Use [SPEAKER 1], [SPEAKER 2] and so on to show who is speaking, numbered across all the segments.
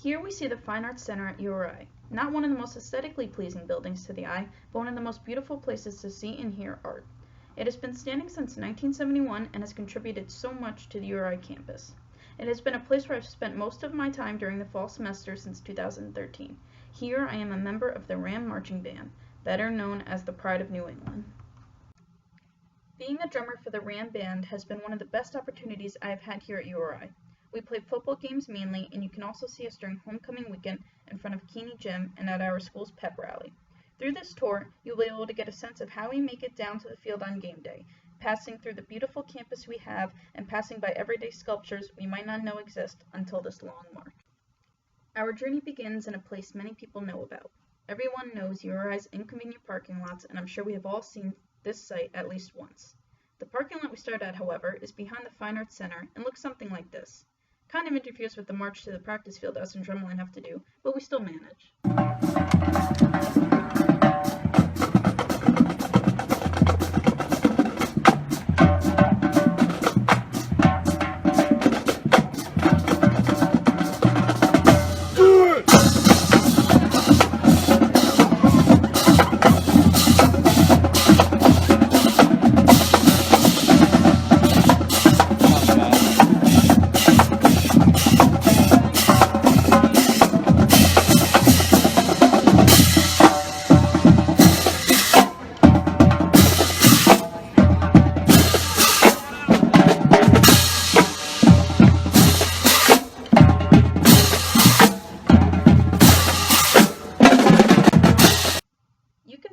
[SPEAKER 1] Here we see the Fine Arts Center at URI. Not one of the most aesthetically pleasing buildings to the eye, but one of the most beautiful places to see and hear art. It has been standing since 1971 and has contributed so much to the URI campus. It has been a place where I've spent most of my time during the fall semester since 2013. Here I am a member of the Ram Marching Band, better known as the Pride of New England. Being a drummer for the Ram Band has been one of the best opportunities I have had here at URI. We play football games mainly, and you can also see us during homecoming weekend in front of Keeney Gym and at our school's pep rally. Through this tour, you'll be able to get a sense of how we make it down to the field on game day, passing through the beautiful campus we have and passing by everyday sculptures we might not know exist until this long march. Our journey begins in a place many people know about. Everyone knows URI's inconvenient parking lots, and I'm sure we have all seen this site at least once. The parking lot we start at, however, is behind the Fine Arts Center and looks something like this. Kind of interferes with the march to the practice field us and drumline have to do, but we still manage.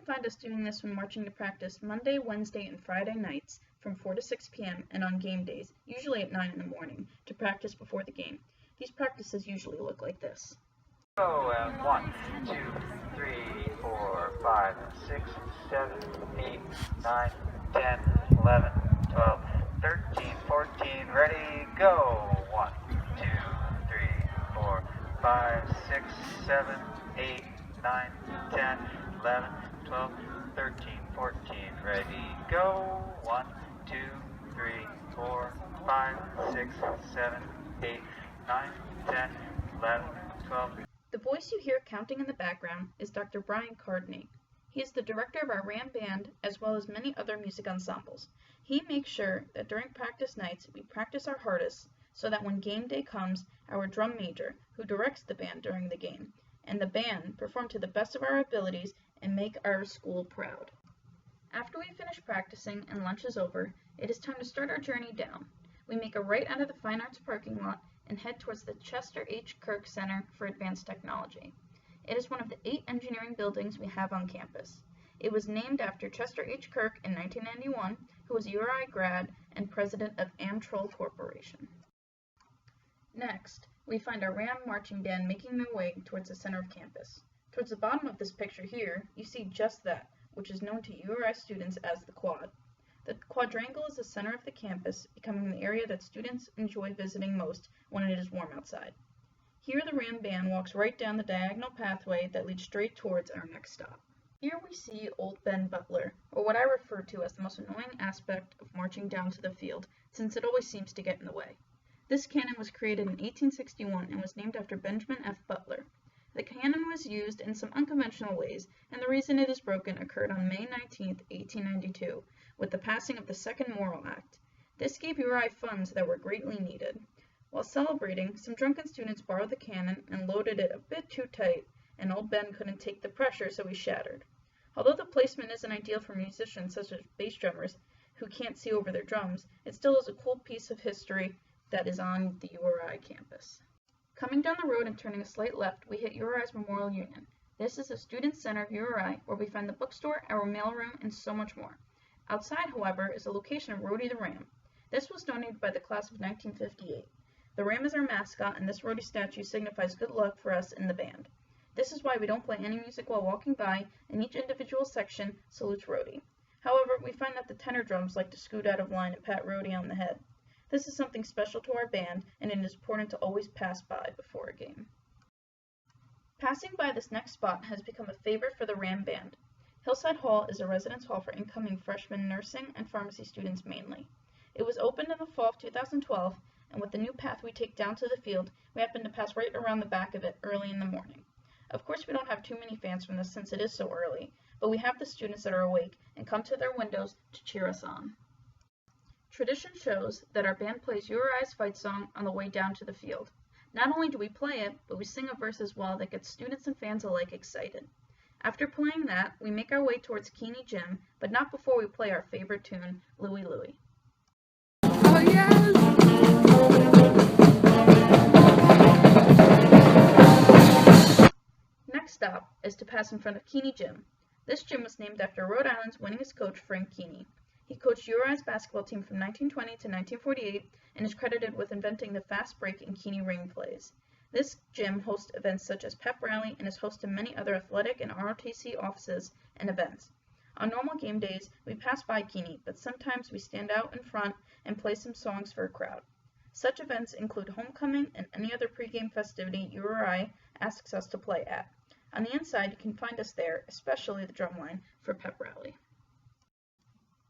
[SPEAKER 1] Find us doing this when marching to practice Monday, Wednesday, and Friday nights from 4 to 6 p.m. and on game days, usually at 9 in the morning, to practice before the game. These practices usually look like this.
[SPEAKER 2] Go 1, 2, 3, 4, 5, 6, 7, 8, 9, 10, 11, 12, 13, 14, ready, go! 1, 2, 3, 4, 5, 6, 7, 8, 9, 10, 11, 12, 13, 14, ready, go! 1, 2, 3, 4, 5, 6, 7, 8, 9, 10, 11, 12.
[SPEAKER 1] The voice you hear counting in the background is Dr. Brian Cardinate. He is the director of our Ram Band as well as many other music ensembles. He makes sure that during practice nights we practice our hardest so that when game day comes, our drum major, who directs the band during the game, and the band perform to the best of our abilities and make our school proud. After we finish practicing and lunch is over, it is time to start our journey down. We make a right out of the Fine Arts parking lot and head towards the Chester H. Kirk Center for Advanced Technology. It is one of the 8 engineering buildings we have on campus. It was named after Chester H. Kirk in 1991, who was a URI grad and president of Amtrol Corporation. Next, we find our Ram Marching Band making their way towards the center of campus. Towards the bottom of this picture here, you see just that, which is known to URI students as the Quad. The quadrangle is the center of the campus, becoming the area that students enjoy visiting most when it is warm outside. Here the Ram Band walks right down the diagonal pathway that leads straight towards our next stop. Here we see Old Ben Butler, or what I refer to as the most annoying aspect of marching down to the field, since it always seems to get in the way. This cannon was created in 1861 and was named after Benjamin F. Butler. The cannon was used in some unconventional ways, and the reason it is broken occurred on May 19, 1892, with the passing of the Second Morrill Act. This gave URI funds that were greatly needed. While celebrating, some drunken students borrowed the cannon and loaded it a bit too tight, and Old Ben couldn't take the pressure, so he shattered. Although the placement isn't ideal for musicians such as bass drummers who can't see over their drums, it still is a cool piece of history that is on the URI campus. Coming down the road and turning a slight left, we hit URI's Memorial Union. This is the student center of URI, where we find the bookstore, our mailroom, and so much more. Outside, however, is the location of Rhodey the Ram. This was donated by the class of 1958. The Ram is our mascot, and this Rhodey statue signifies good luck for us in the band. This is why we don't play any music while walking by, and each individual section salutes Rhodey. However, we find that the tenor drums like to scoot out of line and pat Rhodey on the head. This is something special to our band, and it is important to always pass by before a game. Passing by this next spot has become a favorite for the Ram Band. Hillside Hall is a residence hall for incoming freshman nursing and pharmacy students mainly. It was opened in the fall of 2012 and with the new path we take down to the field, we happen to pass right around the back of it early in the morning. Of course, we don't have too many fans from this since it is so early, but we have the students that are awake and come to their windows to cheer us on. Tradition shows that our band plays URI's fight song on the way down to the field. Not only do we play it, but we sing a verse as well that gets students and fans alike excited. After playing that, we make our way towards Keeney Gym, but not before we play our favorite tune, Louie Louie.
[SPEAKER 3] Oh, yes!
[SPEAKER 1] Next stop is to pass in front of Keeney Gym. This gym was named after Rhode Island's winningest coach, Frank Keeney. He coached URI's basketball team from 1920 to 1948 and is credited with inventing the fast break and Keeney ring plays. This gym hosts events such as Pep Rally and is host to many other athletic and ROTC offices and events. On normal game days, we pass by Keeney, but sometimes we stand out in front and play some songs for a crowd. Such events include homecoming and any other pregame festivity URI asks us to play at. On the inside, you can find us there, especially the drumline, for Pep Rally.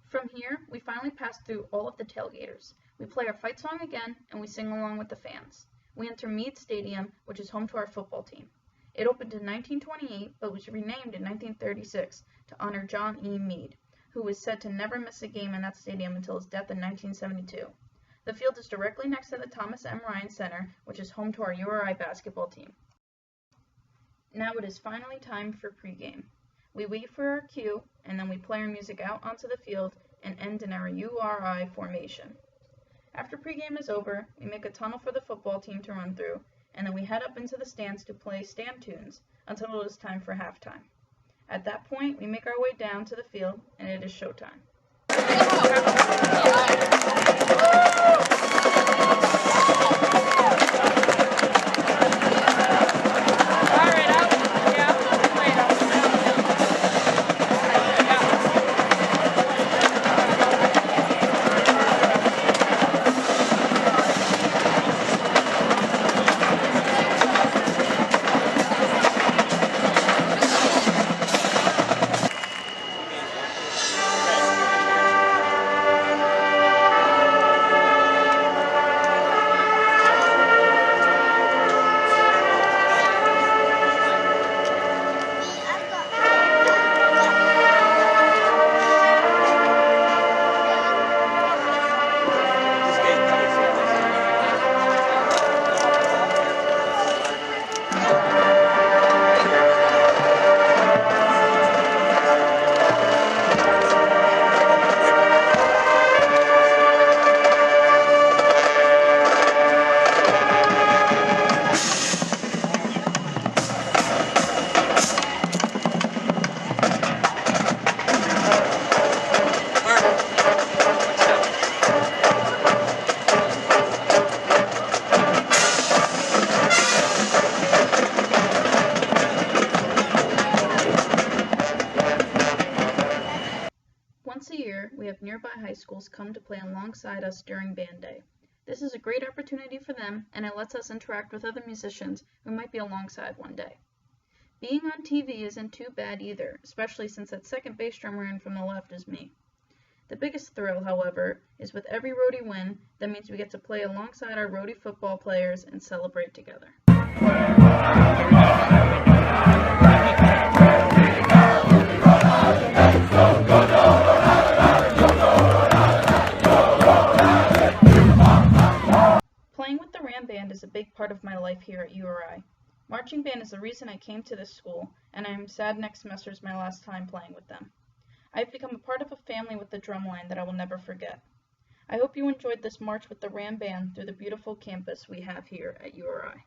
[SPEAKER 1] From here, we finally pass through all of the tailgaters. We play our fight song again, and we sing along with the fans. We enter Meade Stadium, which is home to our football team. It opened in 1928, but was renamed in 1936 to honor John E. Meade, who was said to never miss a game in that stadium until his death in 1972. The field is directly next to the Thomas M. Ryan Center, which is home to our URI basketball team. Now it is finally time for pregame. We wait for our cue, and then we play our music out onto the field and end in our URI formation. After pregame is over, we make a tunnel for the football team to run through, and then we head up into the stands to play stand tunes until it is time for halftime. At that point, we make our way down to the field, and it is showtime. Once a year, we have nearby high schools come to play alongside us during band day. This is a great opportunity for them, and it lets us interact with other musicians who might be alongside one day. Being on TV isn't too bad either, especially since that second bass drummer in from the left is me. The biggest thrill, however, is with every roadie win, that means we get to play alongside our roadie football players and celebrate together. Playing with the Ram Band is a big part of my life here at URI. Marching band is the reason I came to this school, and I am sad next semester is my last time playing with them. I've become a part of a family with the drumline that I will never forget. I hope you enjoyed this march with the Ram Band through the beautiful campus we have here at URI.